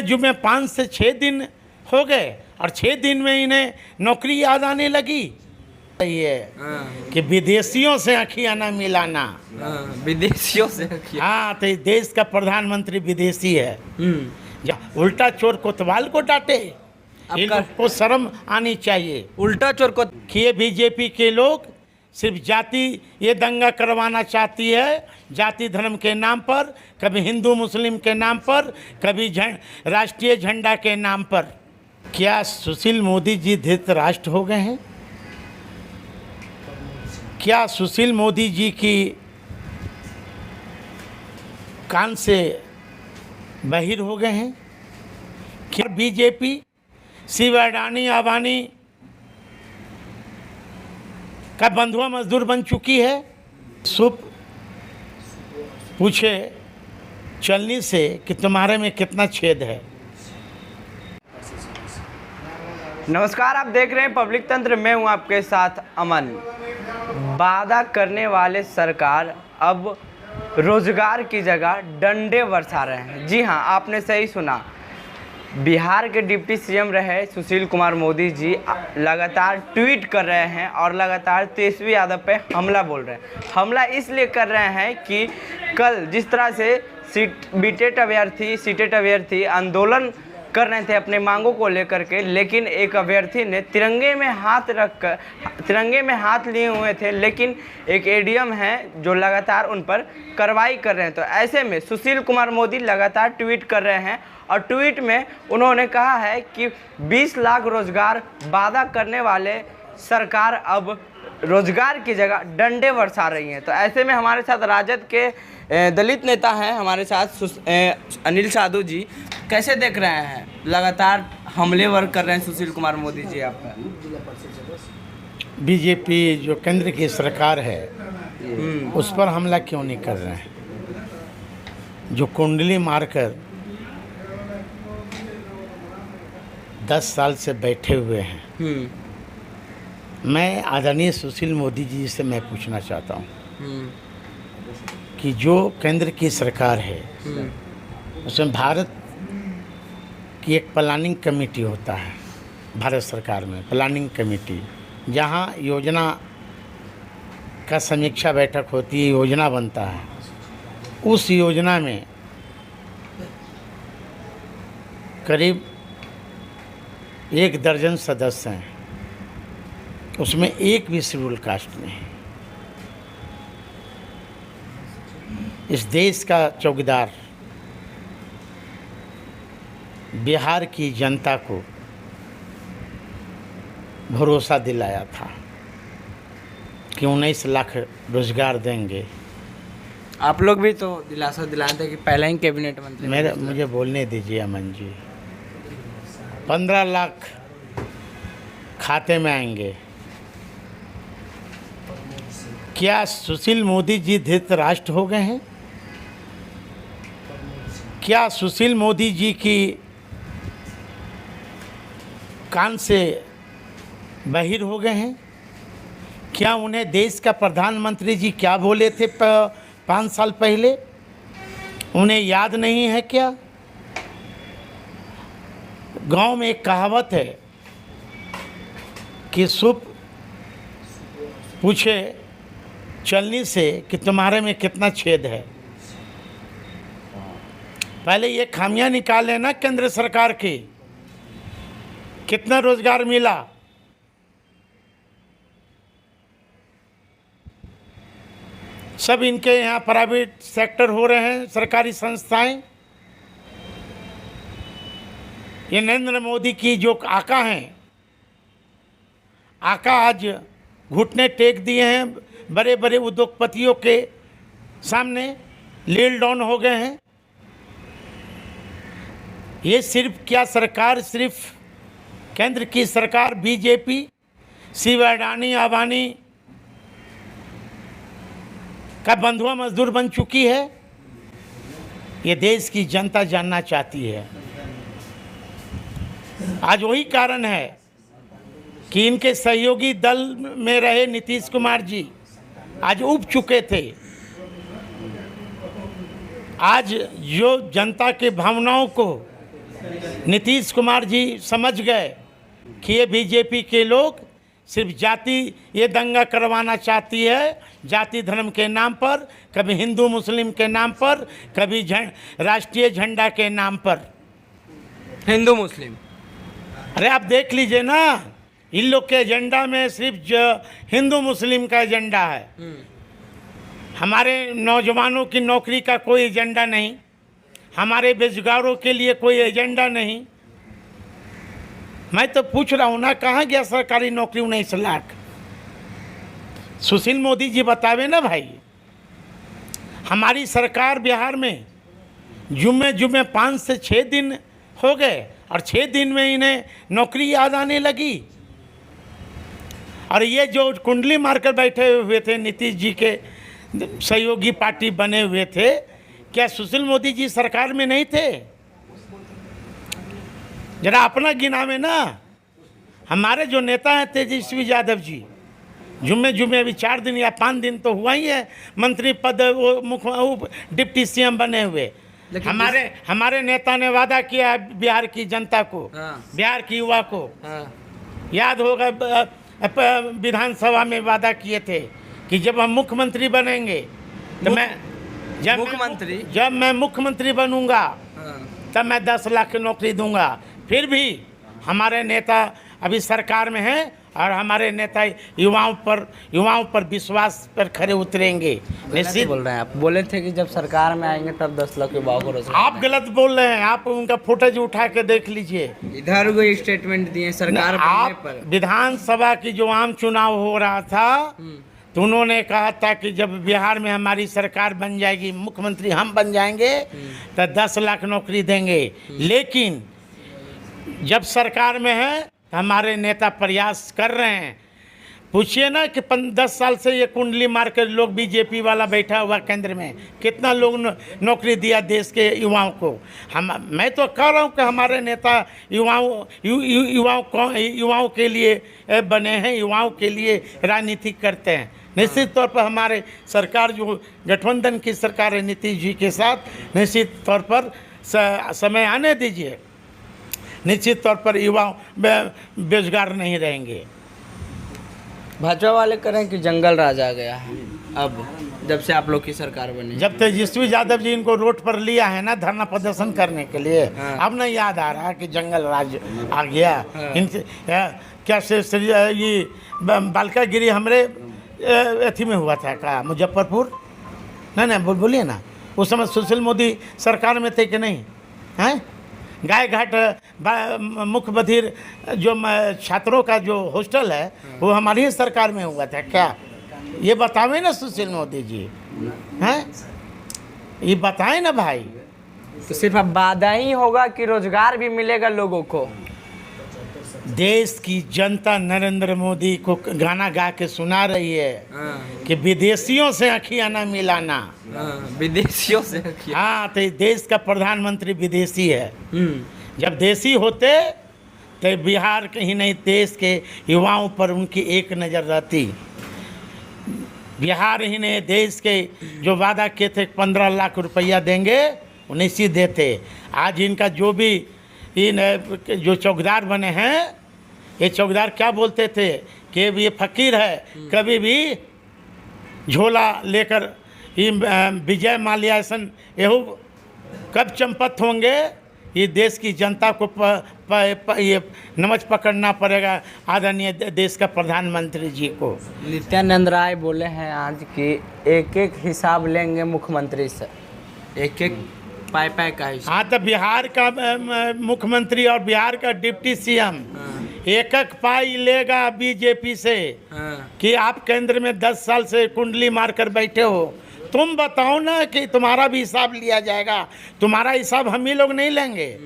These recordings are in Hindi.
जो में 5 से 6 दिन हो गए और 6 दिन में इन्हें नौकरी याद आने लगी। ये कि विदेशियों से आँखियाँ ना मिलाना। विदेशियों से हाँ, तो देश का प्रधानमंत्री विदेशी है। उल्टा चोर कोतवाल को डांटे, इनको शर्म आनी चाहिए। उल्टा चोर को ये बीजेपी के लोग सिर्फ जाति ये दंगा करवाना चाहती है, जाति धर्म के नाम पर, कभी हिंदू मुस्लिम के नाम पर, कभी राष्ट्रीय झंडा के नाम पर। क्या सुशील मोदी जी धृतराष्ट्र हो गए हैं? क्या सुशील मोदी जी की कान से बहिर हो गए हैं? क्या बीजेपी शिव अडानी अंबानी का बंधुआ मजदूर बन चुकी है? सुप पूछे चलनी से कि तुम्हारे में कितना छेद है। नमस्कार, आप देख रहे हैं पब्लिक तंत्र। मैं हूं आपके साथ अमन। वादा करने वाले सरकार अब रोजगार की जगह डंडे बरसा रहे हैं। जी हां, आपने सही सुना। बिहार के डिप्टी सीएम रहे सुशील कुमार मोदी जी लगातार ट्वीट कर रहे हैं और लगातार तेजस्वी यादव पे हमला बोल रहे हैं। हमला इसलिए कर रहे हैं कि कल जिस तरह से सीटेट अभ्यर्थी आंदोलन कर रहे थे अपने मांगों को लेकर के, लेकिन एक अभ्यर्थी ने तिरंगे में हाथ लिए हुए थे, लेकिन एक एडीएम है जो लगातार उन पर कार्रवाई कर रहे हैं। तो ऐसे में सुशील कुमार मोदी लगातार ट्वीट कर रहे हैं और ट्वीट में उन्होंने कहा है कि 20 लाख रोजगार वादा करने वाले सरकार अब रोजगार की जगह डंडे बरसा रही हैं। तो ऐसे में हमारे साथ राजद के दलित नेता हैं, हमारे साथ अनिल साधु जी। कैसे देख रहे हैं लगातार हमलेवर कर रहे हैं सुशील कुमार मोदी जी आप पर? बीजेपी जो केंद्र की सरकार है उस पर हमला क्यों नहीं कर रहे हैं? जो कुंडली मारकर 10 साल से बैठे हुए हैं। मैं आदरणीय सुशील मोदी जी से मैं पूछना चाहता हूँ कि जो केंद्र की सरकार है उसमें भारत की एक प्लानिंग कमेटी होता है। भारत सरकार में प्लानिंग कमेटी, जहाँ योजना का समीक्षा बैठक होती है, योजना बनता है। उस योजना में करीब 1 दर्जन सदस्य हैं, उसमें एक भी शेड्यूल कास्ट नहीं है। इस देश का चौकीदार बिहार की जनता को भरोसा दिलाया था कि 19 लाख रोजगार देंगे। आप लोग भी तो दिलासा दिलाए थे कि पहले ही कैबिनेट मंत्री। मुझे बोलने दीजिए अमन जी। 15 लाख खाते में आएंगे। क्या सुशील मोदी जी धृतराष्ट्र हो गए हैं? क्या सुशील मोदी जी की कान से बहिर हो गए हैं? क्या उन्हें देश का प्रधानमंत्री जी क्या बोले थे 5 साल पहले, उन्हें याद नहीं है क्या? गांव में एक कहावत है कि सुप पूछे चलनी से कि तुम्हारे में कितना छेद है। पहले ये खामियां निकाले ना केंद्र सरकार की। कितना रोजगार मिला? सब इनके यहाँ प्राइवेट सेक्टर हो रहे हैं, सरकारी संस्थाएं। ये नरेंद्र मोदी की जो आका हैं, आका आज घुटने टेक दिए हैं बड़े बड़े उद्योगपतियों के सामने, लील डाउन हो गए हैं। ये सिर्फ क्या सरकार, सिर्फ केंद्र की सरकार बीजेपी शिव अडानी अंबानी का बंधुआ मजदूर बन चुकी है? ये देश की जनता जानना चाहती है। आज वही कारण है कि इनके सहयोगी दल में रहे नीतीश कुमार जी आज उब चुके थे। आज जो जनता के भावनाओं को नीतीश कुमार जी समझ गए कि ये बीजेपी के लोग सिर्फ जाति ये दंगा करवाना चाहती है, जाति धर्म के नाम पर, कभी हिंदू मुस्लिम के नाम पर, कभी राष्ट्रीय झंडा के नाम पर। हिंदू मुस्लिम, अरे आप देख लीजिए ना, इन लोग के एजेंडा में सिर्फ हिंदू मुस्लिम का एजेंडा है। हमारे नौजवानों की नौकरी का कोई एजेंडा नहीं, हमारे बेरोजगारों के लिए कोई एजेंडा नहीं। मैं तो पूछ रहा हूँ ना, कहाँ गया सरकारी नौकरी 19 लाख? सुशील मोदी जी बतावे ना भाई। हमारी सरकार बिहार में जुम्मे 5 से 6 दिन हो गए और 6 दिन में इन्हें नौकरी याद आने लगी। और ये जो कुंडली मारकर बैठे हुए थे, नीतीश जी के सहयोगी पार्टी बने हुए थे, क्या सुशील मोदी जी सरकार में नहीं थे? जरा अपना गिना में ना। हमारे जो नेता हैं तेजस्वी यादव जी, जुम्मे अभी 4 दिन या 5 दिन तो हुआ ही है मंत्री पद, वो डिप्टी सीएम बने हुए। हमारे नेता ने वादा किया है बिहार की जनता को, बिहार की युवा को। याद होगा विधानसभा में वादा किए थे कि जब हम मुख्यमंत्री बनेंगे तो जब मैं मुख्यमंत्री बनूंगा तब मैं 10 लाख की नौकरी दूंगा। फिर भी हमारे नेता अभी सरकार में हैं और हमारे नेता युवाओं पर विश्वास पर खरे उतरेंगे। निश्चित बोल रहे हैं आप, बोले थे कि जब सरकार में आएंगे तब 10 लाख युवाओं को रोजगार। आप गलत बोल रहे हैं, आप उनका फुटेज उठा के देख लीजिए। इधर कोई स्टेटमेंट दिए सरकार बनने पर। विधानसभा की जो आम चुनाव हो रहा था तो उन्होंने कहा था कि जब बिहार में हमारी सरकार बन जाएगी, मुख्यमंत्री हम बन जाएंगे तो 10 लाख नौकरी देंगे। लेकिन जब सरकार में है तो हमारे नेता प्रयास कर रहे हैं। पूछिए ना कि 10 साल से ये कुंडली मार कर लोग, बीजेपी वाला बैठा हुआ केंद्र में, कितना लोग नौकरी दिया देश के युवाओं को। मैं तो कह रहा हूँ कि हमारे नेता युवाओं के लिए बने हैं, युवाओं के लिए राजनीति करते हैं। निश्चित तौर पर हमारे सरकार जो गठबंधन की सरकार है नीतीश जी के साथ, निश्चित तौर पर समय आने दीजिए, निश्चित तौर पर युवा बेरोजगार नहीं रहेंगे। भाजपा वाले करें कि जंगल राज आ गया है अब, जब से आप लोग की सरकार बनी। जब तेजस्वी यादव जी इनको रोड पर लिया है ना धरना प्रदर्शन करने के लिए, अब नहीं याद आ रहा कि जंगल राज आ गया। इनसे क्या ये बालिका गिरी हमारे अथी में हुआ था का मुजफ्फरपुर? नहीं बोलिए ना, उस समय सुशील मोदी सरकार में थे कि नहीं? हैं गाय घाट मुख्य बधिर जो छात्रों का जो हॉस्टल है वो हमारी ही सरकार में हुआ था क्या? ये बतावे ना सुशील मोदी जी, हैं ये बताएं ना भाई। तो सिर्फ अब वादा ही होगा कि रोजगार भी मिलेगा लोगों को? देश की जनता नरेंद्र मोदी को गाना गा के सुना रही है कि विदेशियों से अखियाँ न मिलाना। विदेशियों से? हाँ, तो देश का प्रधानमंत्री विदेशी है। जब देशी होते तो बिहार के ही नहीं देश के युवाओं पर उनकी एक नज़र रहती। बिहार ही नहीं देश के जो वादा किए थे 15 लाख रुपया देंगे वो निश्चित देते। आज इनका जो भी इन जो चौकीदार बने हैं, ये चौकीदार क्या बोलते थे कि ये फकीर है, कभी भी झोला लेकर विजय माल्या ऐसन यहू कब चंपत होंगे? ये देश की जनता को ये नमज पकड़ना पड़ेगा आदरणीय देश का प्रधानमंत्री जी को। नित्यानंद राय बोले हैं आज कि एक हिसाब लेंगे मुख्यमंत्री से, एक पाई का हिसाब। हाँ, तो बिहार का मुख्यमंत्री और बिहार का डिप्टी सीएम एक पाई लेगा बीजेपी से कि आप केंद्र में 10 साल से कुंडली मारकर बैठे हो। तुम बताओ ना कि तुम्हारा भी हिसाब लिया जाएगा? तुम्हारा हिसाब हम ही लोग नहीं लेंगे,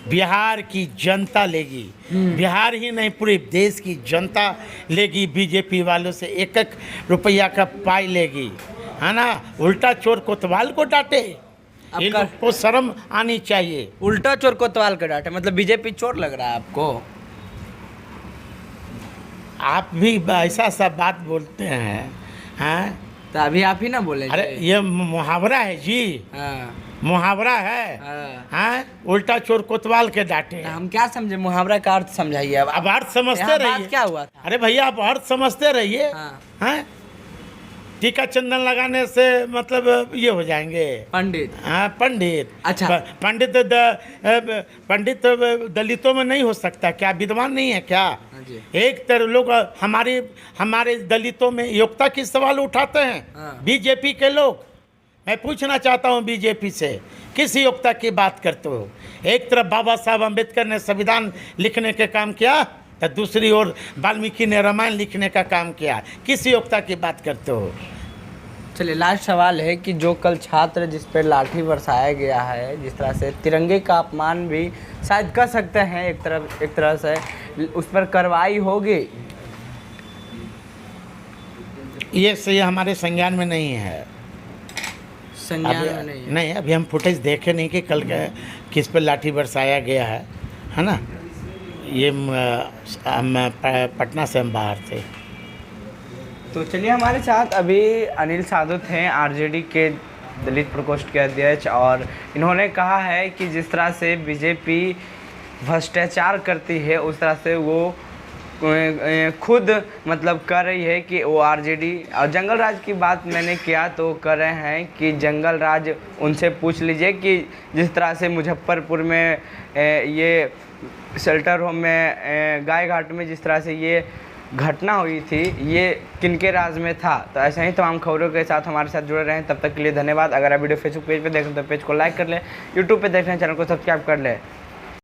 बिहार की जनता लेगी। बिहार ही नहीं पूरे देश की जनता लेगी, बीजेपी वालों से एक रुपया का पाई लेगी, है ना। उल्टा चोर कोतवाल को डांटे, इनको शर्म आनी चाहिए। उल्टा चोर कोतवाल को डांटे मतलब बीजेपी चोर लग रहा है आपको? आप भी ऐसा सा बात बोलते हैं, हैं? तो अभी आप ही ना बोले। अरे ये मुहावरा है जी। मुहावरा है। हाँ। हाँ, उल्टा चोर कोतवाल के डांटे। हम क्या समझे, मुहावरा का अर्थ समझाइए अब। अब अर्थ समझते यहाँ बात रहिए। क्या हुआ था? अरे भैया, आप अर्थ समझते रहिए। हाँ। हैं? टीका चंदन लगाने से मतलब ये हो जाएंगे पंडित। हाँ, पंडित। अच्छा। पंडित दलितों में नहीं हो सकता क्या? विद्वान नहीं है क्या? हाँ जी। एक तरह लोग हमारे दलितों में योग्यता की सवाल उठाते हैं। हाँ। बीजेपी के लोग। मैं पूछना चाहता हूँ बीजेपी से, किस योग्यता की बात करते हो? एक तरफ बाबा साहब अम्बेडकर ने संविधान लिखने के काम किया, तो दूसरी ओर वाल्मीकि ने रामायण लिखने का काम किया। किस योग्यता की बात करते हो? चलिए, लास्ट सवाल है कि जो कल छात्र जिस पर लाठी बरसाया गया है, जिस तरह से तिरंगे का अपमान भी शायद कर सकते हैं एक तरह से, उस पर कार्रवाई होगी? ये सही हमारे संज्ञान में नहीं है। संज्ञान में नहीं है। नहीं, अभी हम फुटेज देखे नहीं कि कल किस पर लाठी बरसाया गया है ना। ये हम पटना से हम बाहर थे। तो चलिए, हमारे साथ अभी अनिल साधुत हैं, आरजेडी के दलित प्रकोष्ठ के अध्यक्ष, और इन्होंने कहा है कि जिस तरह से बीजेपी भ्रष्टाचार करती है, उस तरह से वो खुद मतलब कर रही है कि वो आरजेडी। और जंगल राज की बात मैंने किया तो कर रहे हैं कि जंगल राज उनसे पूछ लीजिए कि जिस तरह से मुजफ्फरपुर में ये शेल्टर होम में गाय घाट में जिस तरह से ये घटना हुई थी, ये किनके राज में था। तो ऐसे ही तमाम खबरों के साथ हमारे साथ जुड़े रहें। तब तक के लिए धन्यवाद। अगर आप वीडियो फेसबुक पेज पे देख रहे हैं तो पेज को लाइक कर लें, यूट्यूब पे देख रहे हैं चैनल को सब्सक्राइब कर लें।